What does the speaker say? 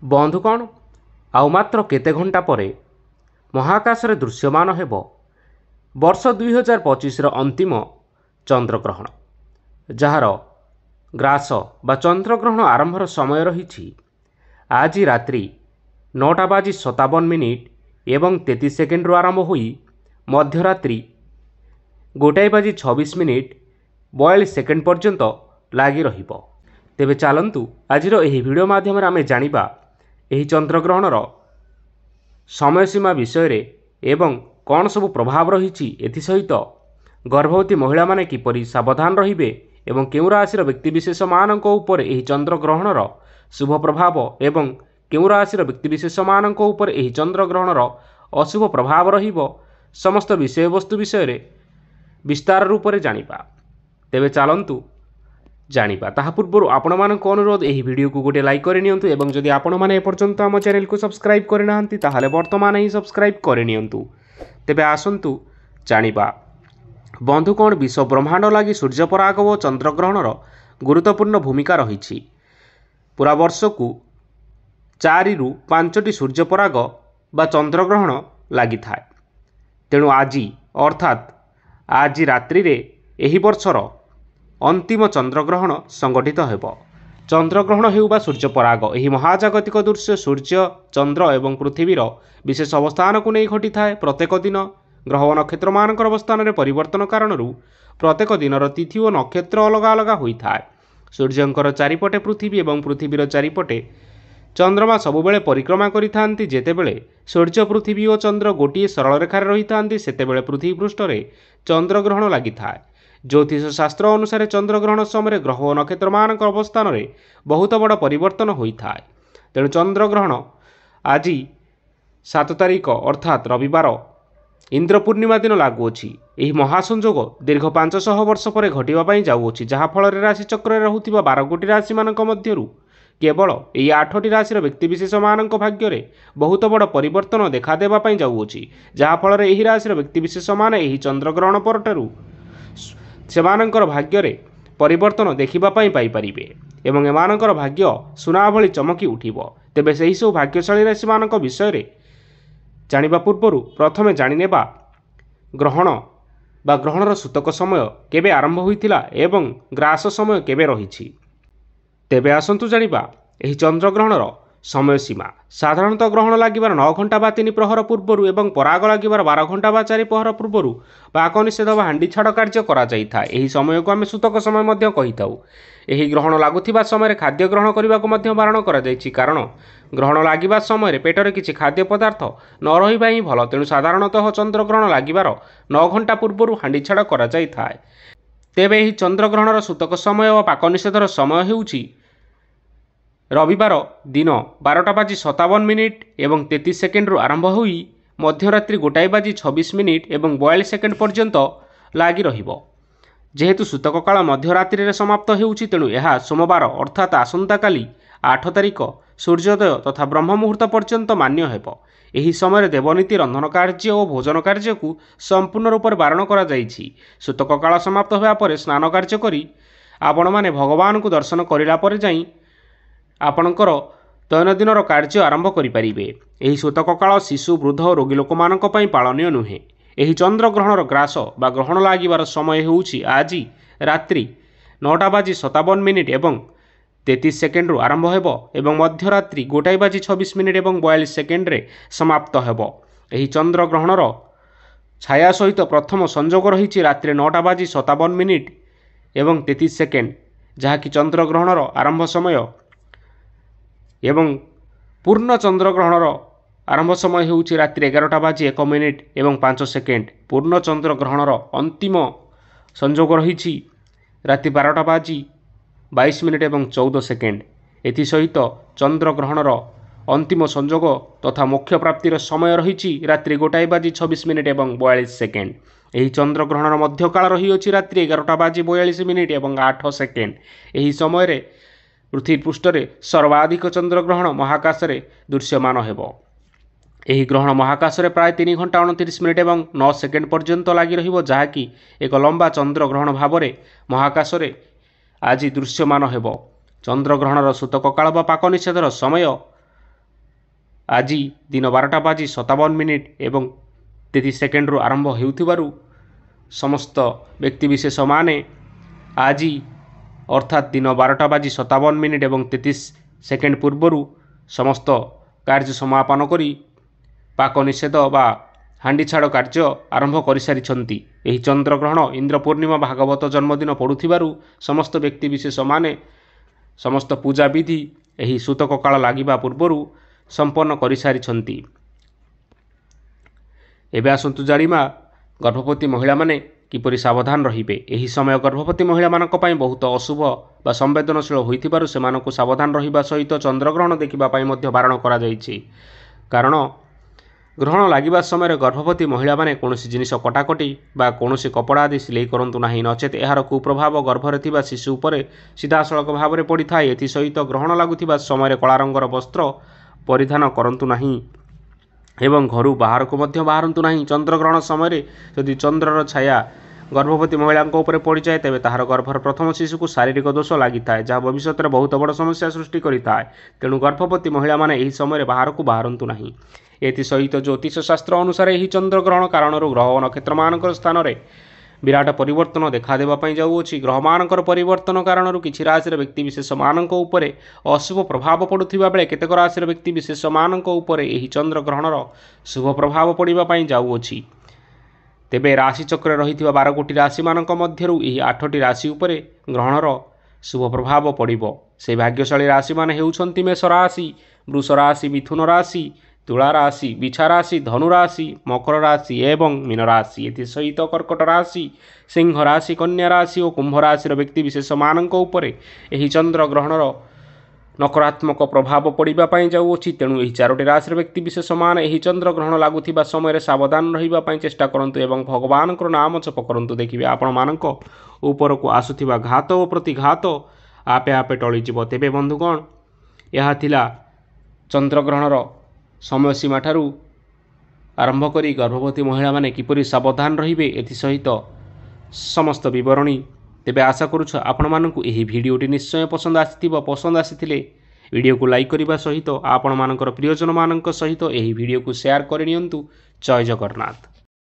ବନ୍ଧୁଗଣ ଆଉ ମାତ୍ର କେତେ ଘଣ୍ଟା ପରେ ମହାକାଶରେ ଦୃଶ୍ୟମାନ ହେବ ବର୍ଷ 2025ର ଅନ୍ତିମ ଚନ୍ଦ୍ରଗ୍ରହଣ, ଯାହାର ଗ୍ରାସ ବା ଚନ୍ଦ୍ରଗ୍ରହଣ ଆରମ୍ଭର ସମୟ ରହିଛି ଆଜି ରାତ୍ରି 9:57 ଏବଂ 33 ସେକେଣ୍ଡରୁ ଆରମ୍ଭ ହୋଇ ମଧ୍ୟରାତ୍ରି 1:26 42 ସେକେଣ୍ଡ ପର୍ଯ୍ୟନ୍ତ ଲାଗି ରହିବ। ତେବେ ଚାଲନ୍ତୁ ଆଜିର ଏହି ଭିଡ଼ିଓ ମାଧ୍ୟମରେ ଆମେ ଜାଣିବା ଏହି ଚନ୍ଦ୍ରଗ୍ରହଣର ସମୟସୀମା ବିଷୟରେ ଏବଂ କ'ଣ ସବୁ ପ୍ରଭାବ ରହିଛି, ଏଥିସହିତ ଗର୍ଭବତୀ ମହିଳାମାନେ କିପରି ସାବଧାନ ରହିବେ ଏବଂ କେଉଁ ରାଶିର ବ୍ୟକ୍ତିବିଶେଷମାନଙ୍କ ଉପରେ ଏହି ଚନ୍ଦ୍ରଗ୍ରହଣର ଶୁଭ ପ୍ରଭାବ ଏବଂ କେଉଁ ରାଶିର ବ୍ୟକ୍ତିବିଶେଷମାନଙ୍କ ଉପରେ ଏହି ଚନ୍ଦ୍ରଗ୍ରହଣର ଅଶୁଭ ପ୍ରଭାବ ରହିବ, ସମସ୍ତ ବିଷୟବସ୍ତୁ ବିଷୟରେ ବିସ୍ତାର ରୂପରେ ଜାଣିବା। ତେବେ ଚାଲନ୍ତୁ ଜାଣିବା। ତାହା ପୂର୍ବରୁ ଆପଣମାନଙ୍କୁ ଅନୁରୋଧ, ଏହି ଭିଡ଼ିଓକୁ ଗୋଟିଏ ଲାଇକ୍ କରିନିଅନ୍ତୁ ଏବଂ ଯଦି ଆପଣମାନେ ଏପର୍ଯ୍ୟନ୍ତ ଆମ ଚ୍ୟାନେଲକୁ ସବସ୍କ୍ରାଇବ୍ କରିନାହାନ୍ତି ତାହେଲେ ବର୍ତ୍ତମାନ ହିଁ ସବସ୍କ୍ରାଇବ୍ କରିନିଅନ୍ତୁ। ତେବେ ଆସନ୍ତୁ ଜାଣିବା। ବନ୍ଧୁଗଣ, ବିଶ୍ୱ ବ୍ରହ୍ମାଣ୍ଡ ଲାଗି ସୂର୍ଯ୍ୟପରାଗ ଓ ଚନ୍ଦ୍ରଗ୍ରହଣର ଗୁରୁତ୍ୱପୂର୍ଣ୍ଣ ଭୂମିକା ରହିଛି। ପୁରା ବର୍ଷକୁ 4ରୁ 5ଟି ସୂର୍ଯ୍ୟପରାଗ ବା ଚନ୍ଦ୍ରଗ୍ରହଣ ଲାଗିଥାଏ। ତେଣୁ ଆଜି ଅର୍ଥାତ୍ ଆଜି ରାତ୍ରିରେ ଏହି ବର୍ଷର ଅନ୍ତିମ ଚନ୍ଦ୍ରଗ୍ରହଣ ସଂଗଠିତ ହେବ। ଚନ୍ଦ୍ରଗ୍ରହଣ ହେଉ ବା ସୂର୍ଯ୍ୟପରାଗ, ଏହି ମହାଜାଗତିକ ଦୃଶ୍ୟ ସୂର୍ଯ୍ୟ, ଚନ୍ଦ୍ର ଏବଂ ପୃଥିବୀର ବିଶେଷ ଅବସ୍ଥାନକୁ ନେଇ ଘଟିଥାଏ। ପ୍ରତ୍ୟେକ ଦିନ ଗ୍ରହ ଓ ନକ୍ଷତ୍ରମାନଙ୍କର ଅବସ୍ଥାନରେ ପରିବର୍ତ୍ତନ କାରଣରୁ ପ୍ରତ୍ୟେକ ଦିନର ତିଥି ଓ ନକ୍ଷତ୍ର ଅଲଗା ଅଲଗା ହୋଇଥାଏ। ସୂର୍ଯ୍ୟଙ୍କର ଚାରିପଟେ ପୃଥିବୀ ଏବଂ ପୃଥିବୀର ଚାରିପଟେ ଚନ୍ଦ୍ରମା ସବୁବେଳେ ପରିକ୍ରମା କରିଥାନ୍ତି। ଯେତେବେଳେ ସୂର୍ଯ୍ୟ, ପୃଥିବୀ ଓ ଚନ୍ଦ୍ର ଗୋଟିଏ ସରଳ ରେଖାରେ ରହିଥାନ୍ତି, ସେତେବେଳେ ପୃଥିବୀ ପୃଷ୍ଠରେ ଚନ୍ଦ୍ରଗ୍ରହଣ ଲାଗିଥାଏ। ଜ୍ୟୋତିଷ ଶାସ୍ତ୍ର ଅନୁସାରେ ଚନ୍ଦ୍ରଗ୍ରହଣ ସମୟରେ ଗ୍ରହ ଓ ନକ୍ଷତ୍ରମାନଙ୍କ ଅବସ୍ଥାନରେ ବହୁତ ବଡ଼ ପରିବର୍ତ୍ତନ ହୋଇଥାଏ। ତେଣୁ ଚନ୍ଦ୍ରଗ୍ରହଣ ଆଜି 7 ତାରିଖ ଅର୍ଥାତ୍ ରବିବାର ଇନ୍ଦ୍ର ପୂର୍ଣ୍ଣିମା ଦିନ ଲାଗୁଅଛି। ଏହି ମହାସଂଯୋଗ ଦୀର୍ଘ 500 ବର୍ଷ ପରେ ଘଟିବା ପାଇଁ ଯାଉଅଛି, ଯାହାଫଳରେ ରାଶିଚକ୍ରରେ ରହୁଥିବା 12 ଗୋଟି ରାଶିମାନଙ୍କ ମଧ୍ୟରୁ କେବଳ ଏହି 8ଟି ରାଶିର ବ୍ୟକ୍ତିବିଶେଷମାନଙ୍କ ଭାଗ୍ୟରେ ବହୁତ ବଡ଼ ପରିବର୍ତ୍ତନ ଦେଖାଦେବା ପାଇଁ ଯାଉଅଛି, ଯାହାଫଳରେ ଏହି ରାଶିର ବ୍ୟକ୍ତିବିଶେଷମାନେ ଏହି ଚନ୍ଦ୍ରଗ୍ରହଣ ପରଠାରୁ ସେମାନଙ୍କର ଭାଗ୍ୟରେ ପରିବର୍ତ୍ତନ ଦେଖିବା ପାଇଁ ପାଇପାରିବେ ଏବଂ ଏମାନଙ୍କର ଭାଗ୍ୟ ସୁନା ଭଳି ଚମକି ଉଠିବ। ତେବେ ସେହିସବୁ ଭାଗ୍ୟଶାଳୀ ରାଶିମାନଙ୍କ ବିଷୟରେ ଜାଣିବା ପୂର୍ବରୁ ପ୍ରଥମେ ଜାଣିନେବା ଗ୍ରହଣ ବା ଗ୍ରହଣର ସୂତକ ସମୟ କେବେ ଆରମ୍ଭ ହୋଇଥିଲା ଏବଂ ଗ୍ରାସ ସମୟ କେବେ ରହିଛି। ତେବେ ଆସନ୍ତୁ ଜାଣିବା ଏହି ଚନ୍ଦ୍ରଗ୍ରହଣର ସମୟସୀମା। ସାଧାରଣତଃ ଗ୍ରହଣ ଲାଗିବାର 9 ଘଣ୍ଟା ବା 3 ପ୍ରହର ପୂର୍ବରୁ ଏବଂ ପରାଗ ଲାଗିବାର 12 ଘଣ୍ଟା ବା 4 ପ୍ରହର ପୂର୍ବରୁ ପାକ ନିଷେଧ ବା ହାଣ୍ଡି ଛାଡ଼ କାର୍ଯ୍ୟ କରାଯାଇଥାଏ। ଏହି ସମୟକୁ ଆମେ ସୂତକ ସମୟ ମଧ୍ୟ କହିଥାଉ। ଏହି ଗ୍ରହଣ ଲାଗୁଥିବା ସମୟରେ ଖାଦ୍ୟ ଗ୍ରହଣ କରିବାକୁ ମଧ୍ୟ ବାରଣ କରାଯାଇଛି, କାରଣ ଗ୍ରହଣ ଲାଗିବା ସମୟରେ ପେଟରେ କିଛି ଖାଦ୍ୟ ପଦାର୍ଥ ନ ରହିବା ହିଁ ଭଲ। ତେଣୁ ସାଧାରଣତଃ ଚନ୍ଦ୍ରଗ୍ରହଣ ଲାଗିବାର 9 ଘଣ୍ଟା ପୂର୍ବରୁ ହାଣ୍ଡି ଛାଡ଼ କରାଯାଇଥାଏ। ତେବେ ଏହି ଚନ୍ଦ୍ରଗ୍ରହଣର ସୂତକ ସମୟ ବା ପାକ ନିଷେଧର ସମୟ ହେଉଛି ରବିବାର ଦିନ 12:57 ଏବଂ 33 ସେକେଣ୍ଡରୁ ଆରମ୍ଭ ହୋଇ ମଧ୍ୟରାତ୍ରି 1:26 ଏବଂ 42 ସେକେଣ୍ଡ ପର୍ଯ୍ୟନ୍ତ ଲାଗି ରହିବ। ଯେହେତୁ ସୂତକ କାଳ ମଧ୍ୟରାତ୍ରିରେ ସମାପ୍ତ ହେଉଛି, ତେଣୁ ଏହା ସୋମବାର ଅର୍ଥାତ୍ ଆସନ୍ତାକାଲି 8 ତାରିଖ ସୂର୍ଯ୍ୟୋଦୟ ତଥା ବ୍ରହ୍ମ ମୁହୂର୍ତ୍ତ ପର୍ଯ୍ୟନ୍ତ ମାନ୍ୟ ହେବ। ଏହି ସମୟରେ ଦେବନୀତି, ରନ୍ଧନ କାର୍ଯ୍ୟ ଓ ଭୋଜନ କାର୍ଯ୍ୟକୁ ସମ୍ପୂର୍ଣ୍ଣ ରୂପରେ ବାରଣ କରାଯାଇଛି। ସୂତକ କାଳ ସମାପ୍ତ ହେବା ପରେ ସ୍ନାନ କାର୍ଯ୍ୟ କରି ଆପଣମାନେ ଭଗବାନଙ୍କୁ ଦର୍ଶନ କରିଲା ପରେ ଯାଇ ଆପଣଙ୍କର ଦୈନନ୍ଦିନର କାର୍ଯ୍ୟ ଆରମ୍ଭ କରିପାରିବେ। ଏହି ସୂତକ କାଳ ଶିଶୁ, ବୃଦ୍ଧ ଓ ରୋଗୀ ଲୋକମାନଙ୍କ ପାଇଁ ପାଳନୀୟ ନୁହେଁ। ଏହି ଚନ୍ଦ୍ରଗ୍ରହଣର ଗ୍ରାସ ବା ଗ୍ରହଣ ଲାଗିବାର ସମୟ ହେଉଛି ଆଜି ରାତ୍ରି 9:57 ଏବଂ 33 ସେକେଣ୍ଡରୁ ଆରମ୍ଭ ହେବ ଏବଂ ମଧ୍ୟରାତ୍ରି 1:26 ଏବଂ 42 ସେକେଣ୍ଡରେ ସମାପ୍ତ ହେବ। ଏହି ଚନ୍ଦ୍ରଗ୍ରହଣର ଛାୟା ସହିତ ପ୍ରଥମ ସଂଯୋଗ ରହିଛି ରାତ୍ରି 9:57 ଏବଂ 33 ସେକେଣ୍ଡ, ଯାହାକି ଚନ୍ଦ୍ରଗ୍ରହଣର ଆରମ୍ଭ ସମୟ ଏବଂ ପୂର୍ଣ୍ଣ ଚନ୍ଦ୍ରଗ୍ରହଣର ଆରମ୍ଭ ସମୟ ହେଉଛି ରାତ୍ରି 11:01 ଏବଂ 5 ସେକେଣ୍ଡ। ପୂର୍ଣ୍ଣ ଚନ୍ଦ୍ରଗ୍ରହଣର ଅନ୍ତିମ ସଂଯୋଗ ରହିଛି ରାତି 12:22 ଏବଂ 14 ସେକେଣ୍ଡ। ଏଥିସହିତ ଚନ୍ଦ୍ରଗ୍ରହଣର ଅନ୍ତିମ ସଂଯୋଗ ତଥା ମୋକ୍ଷ ପ୍ରାପ୍ତିର ସମୟ ରହିଛି ରାତ୍ରି 1:26 ଏବଂ 42 ସେକେଣ୍ଡ। ଏହି ଚନ୍ଦ୍ରଗ୍ରହଣର ମଧ୍ୟକାଳ ରହିଅଛି ରାତ୍ରି 11:42 ଏବଂ 8 ସେକେଣ୍ଡ। ଏହି ସମୟରେ ପୃଥିବୀ ପୃଷ୍ଠରେ ସର୍ବାଧିକ ଚନ୍ଦ୍ରଗ୍ରହଣ ମହାକାଶରେ ଦୃଶ୍ୟମାନ ହେବ। ଏହି ଗ୍ରହଣ ମହାକାଶରେ ପ୍ରାୟ 3 ଘଣ୍ଟା 29 ଏବଂ 9 ସେକେଣ୍ଡ ପର୍ଯ୍ୟନ୍ତ ଲାଗି ରହିବ, ଯାହାକି ଏକ ଲମ୍ବା ଚନ୍ଦ୍ରଗ୍ରହଣ ଭାବରେ ମହାକାଶରେ ଆଜି ଦୃଶ୍ୟମାନ ହେବ। ଚନ୍ଦ୍ରଗ୍ରହଣର ସୂତକ କାଳ ବା ପାକ ନିଷେଧର ସମୟ आज दिन 12:57 एवं 33 सेकेंड्रु आरंभ होउथिबारु समस्त व्यक्तिविशेष माने आज अर्थात दिन 12:57 एवं 33 सेकेंड पूर्वरु समस्त कार्य समापन करी पाक निषेध बा हांडी छाड़ कार्य आरंभ कर सारी। यही चंद्रग्रहण इंद्र पूर्णिमा भागवत जन्मदिन पड़ुथिबारु समस्त व्यक्तिविशेष माने समस्त पूजा विधि यही सूतक काल लागिबा पूर्वरु संपन्न कर सारी। एबे आसंतु जानिबा गर्भवती महिला माने किपरि सावधान रहिबे। एही समय गर्भवती महिला मानक पई बहुत अशुभ बा संवेदनशील होइथिबारु सेमानकु सावधान रहिबा सहित चंद्रग्रहण देखिबा पई मध्य बारण करा जायछि। कारण ग्रहण लागिबा समय गर्भवती महिला माने कोनोसी जिनिस कटाकटी बा कोनोसी कपड़ा आदि सिलाई करंतु नाही, नचेत एहार कुप्रभाव गर्भरे थिबा शिशु उपरे सीधासळख भावरे पड़िथाय। एथि सहित ग्रहण लागुथिबा समय कला रंगर वस्त्र परिधान करंतु नाही एवं घरु बाहर को मध्य बाहरंतु नाही। चंद्रग्रहण समय यदि चंद्रर छाया गर्भवती महिला उपर पड़ जाए तेज तार गर्भर प्रथम शिशु को शारीरिक दोष लगी था, जहाँ भविष्य में बहुत बड़ समस्या सृष्टि करें। तेणु गर्भवती महिला माने यही समय बाहर को बाहरंतु नहीं। एथि सहित ज्योतिष शास्त्र अनुसार यही चंद्रग्रहण कारण ग्रह नक्षत्र मान स्थान में विराट परिवर्तन देखा देवाई जाऊँगी। ग्रह मान परिवर्तन कारण किसी राशि व्यक्तिशेष मानक अशुभ प्रभाव पड़ुवा बेले केतेक राशि व्यक्तिशेष मानक यही चंद्रग्रहणर शुभ प्रभाव पड़ापी जाऊँगी। तेबे राशि चक्र रही 12 कोटी राशि मानक मध्यरु यही 8टी राशि उपरे ग्रहणर शुभ प्रभाव पड़िबो। से भाग्यशाली राशि माने हेउछन्ति मेष राशि, वृष राशि, मिथुन राशि, तुला राशि, बिछा राशि, धनु राशि, मकर राशि एवं मीन राशि। एथि सहित कर्कट राशि, सिंह राशि, कन्या राशि और कुंभ राशि व्यक्ति विशेष मानक उपरे एही चंद्र ग्रहणर नकारात्मक प्रभाव पड़ापी जाऊँगी। तेणु यही 4टी राशि व्यक्ति विशेष मान यही चंद्र ग्रहण लगुवा समय सावधान रही चेष्टा करंतु एवं भगवान नाम जप करंतु। देखिए आपण मानक ऊपर को आसुथिबा घात और प्रतिघात आपे आपे टळिजिवो। तेबे बंधुगण यह थिला चंद्रग्रहणर समय सीमा ठारू आरंभ करी गर्भवती महिला माने किपरि सावधान रहिबे एथि सहित समस्त विवरणी। तेबे आशा करूछु आपण मानकु एही भिडियोटी निश्चय पसंद आसिथिबो। पसंद आसिथिले वीडियो को लाइक करने सहित आपण मानकर प्रियजन मानक सहित एही वीडियो को शेयर करनियंतु। जय जगन्नाथ।